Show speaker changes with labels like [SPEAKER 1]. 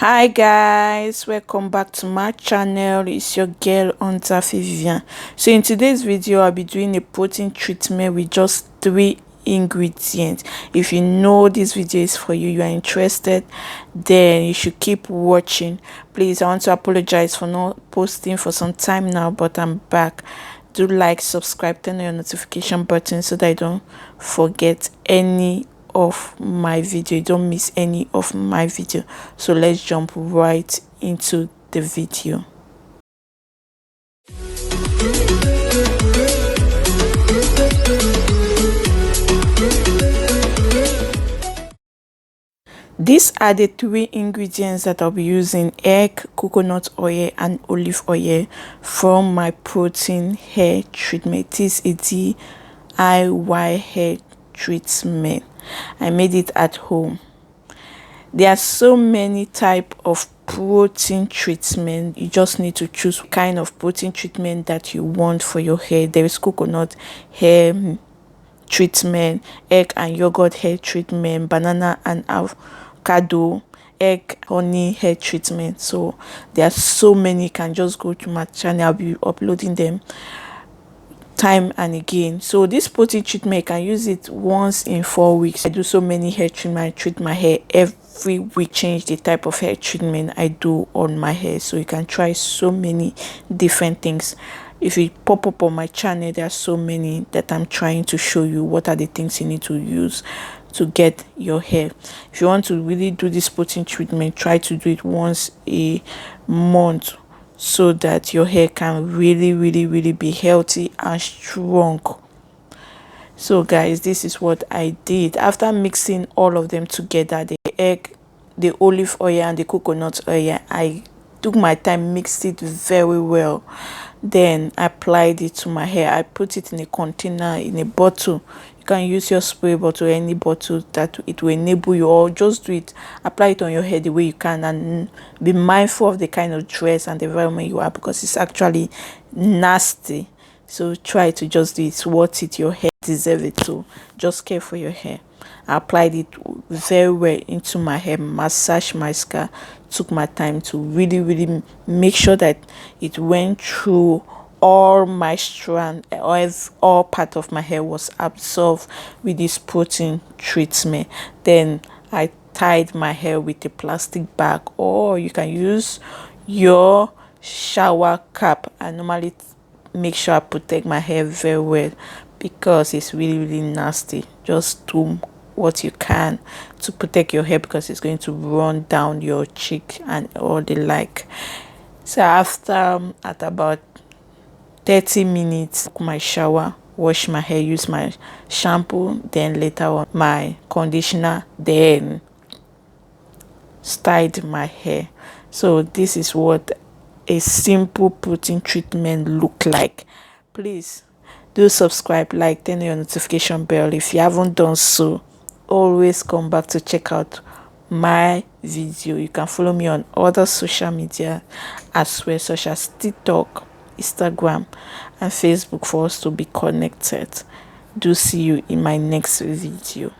[SPEAKER 1] Hi guys, welcome back to my channel. It's your girl Hunter Vivian. So in today's video I'll be doing a protein treatment with just 3 ingredients. If you know this video is for you, you are interested, then you should keep watching. Please, I want to apologize for not posting for some time now, but I'm back. Do like, subscribe, turn on your notification button so that I don't forget any of my video, you don't miss any of my video. So let's jump right into the video. These are the 3 ingredients that I'll be using: egg, coconut oil and olive oil from my protein hair treatment. This is the DIY hair treatment. I made it at home. There are so many type of protein treatment. You just need to choose kind of protein treatment that you want for your hair. There is coconut hair treatment, egg and yogurt hair treatment, banana and avocado, egg honey hair treatment. So there are so many. You can just go to my channel. I'll be uploading them time and again. So this protein treatment, you can use it once in 4 weeks. I do so many hair treatment. I treat my hair every week, change the type of hair treatment I do on my hair. So you can try so many different things. If you pop up on my channel, there are so many that I'm trying to show you what are the things you need to use to get your hair. If you want to really do this protein treatment, try to do it once a month so that your hair can really be healthy and strong. So guys, this is what I did. After mixing all of them together, the egg, the olive oil and the coconut oil, I took my time, mixed it very well, then applied it to my hair. I put it in a container, in a bottle. You can use your spray bottle, any bottle that it will enable you, or just do it, apply it on your hair the way you can, and be mindful of the kind of dress and the environment you are, because it's actually nasty. So try to just do it. It's worth it. Your hair deserves it too. Just care for your hair. I applied it very well into my hair, massage my scalp, took my time to really make sure that it went through all my strand, all part of my hair was absorbed with this protein treatment. Then I tied my hair with a plastic bag, or you can use your shower cap. I normally make sure I protect my hair very well because it's really nasty. Just do what you can to protect your hair, because it's going to run down your cheek and all the like. So after at about 30 minutes, my shower, wash my hair, use my shampoo, then later on my conditioner, then styled my hair. So this is what a simple protein treatment look like. Please do subscribe, like, turn on your notification bell if you haven't done so. Always come back to check out my video. You can follow me on other social media as well, such as TikTok, Instagram and Facebook, for us to be connected. Do see you in my next video.